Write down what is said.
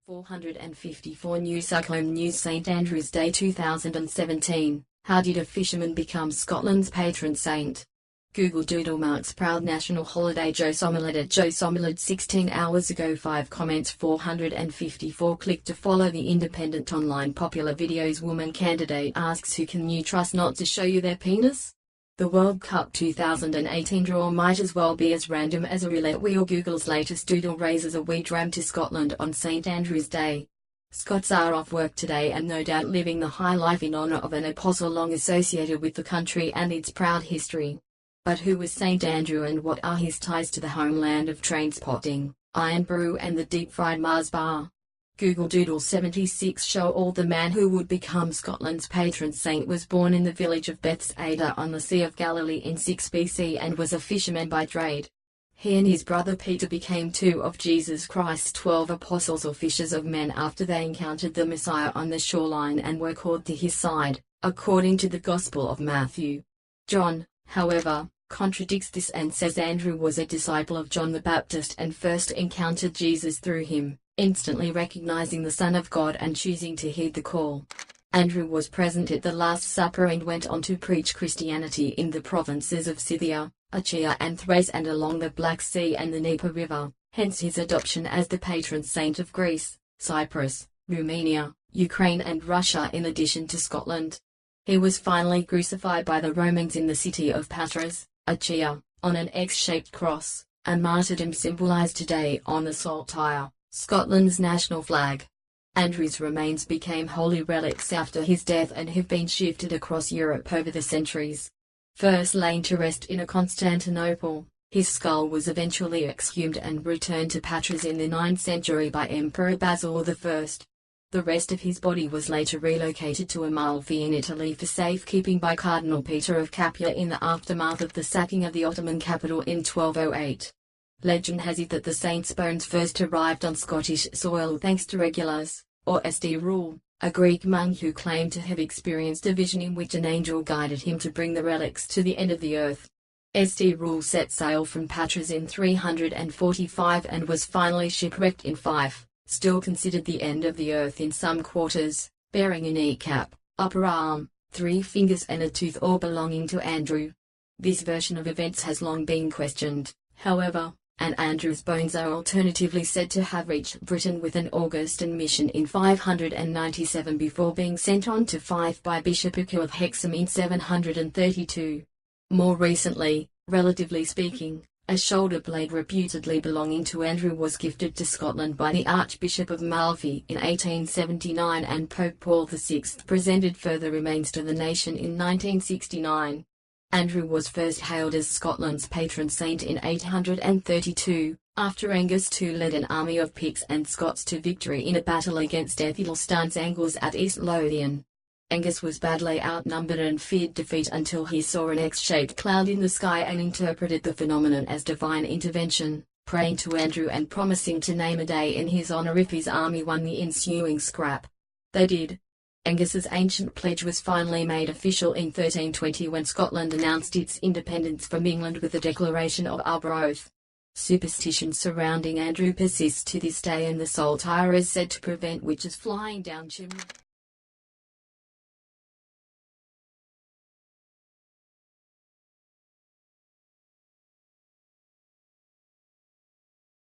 454 News Cyclone News St Andrew's Day 2017. How did a fisherman become Scotland's patron saint? Google Doodle marks proud national holiday. Joe Sommerled at Joe Sommerled 16 hours ago. 5 comments. 454 click to follow the independent online popular videos. Woman candidate asks who can you trust not to show you their penis? The World Cup 2018 draw might as well be as random as a roulette wheel. Google's latest doodle raises a wee dram to Scotland on St Andrew's Day. Scots are off work today and no doubt living the high life in honour of an apostle long associated with the country and its proud history. But who was St Andrew and what are his ties to the homeland of train spotting, iron brew and the deep-fried Mars bar? Google Doodle 76 show all the man who would become Scotland's patron saint was born in the village of Bethsaida on the Sea of Galilee in 6 BC and was a fisherman by trade. He and his brother Peter became 2 of Jesus Christ's 12 apostles or fishers of men after they encountered the Messiah on the shoreline and were called to his side, according to the Gospel of Matthew. John, however, contradicts this and says Andrew was a disciple of John the Baptist and first encountered Jesus through him, instantly recognizing the Son of God and choosing to heed the call. Andrew was present at the Last Supper and went on to preach Christianity in the provinces of Scythia, Achaia and Thrace and along the Black Sea and the Dnieper River, hence his adoption as the patron saint of Greece, Cyprus, Romania, Ukraine and Russia in addition to Scotland. He was finally crucified by the Romans in the city of Patron, Achaia, on an X-shaped cross, a martyrdom symbolized today on the Saltire, Scotland's national flag. Andrew's remains became holy relics after his death and have been shifted across Europe over the centuries. First laid to rest in Constantinople, his skull was eventually exhumed and returned to Patras in the 9th century by Emperor Basil I. The rest of his body was later relocated to Amalfi in Italy for safekeeping by Cardinal Peter of Capua in the aftermath of the sacking of the Ottoman capital in 1208. Legend has it that the saint's bones first arrived on Scottish soil thanks to Regulus, or St. Rule, a Greek monk who claimed to have experienced a vision in which an angel guided him to bring the relics to the end of the earth. St. Rule set sail from Patras in 345 and was finally shipwrecked in Fife, still considered the end of the earth in some quarters, bearing a kneecap, upper arm, 3 fingers and a tooth all belonging to Andrew. This version of events has long been questioned, however, and Andrew's bones are alternatively said to have reached Britain with an Augustan mission in 597 before being sent on to Fife by Bishop Uku of Hexham in 732. More recently, relatively speaking, a shoulder blade reputedly belonging to Andrew was gifted to Scotland by the Archbishop of Amalfi in 1879 and Pope Paul VI presented further remains to the nation in 1969. Andrew was first hailed as Scotland's patron saint in 832, after Angus II led an army of Picts and Scots to victory in a battle against Æthelstan's Angles at East Lothian. Angus was badly outnumbered and feared defeat until he saw an X-shaped cloud in the sky and interpreted the phenomenon as divine intervention, praying to Andrew and promising to name a day in his honour if his army won the ensuing scrap. They did. Angus's ancient pledge was finally made official in 1320 when Scotland announced its independence from England with the Declaration of Arbroath. Superstition surrounding Andrew persists to this day and the Saltire is said to prevent witches flying down chimneys.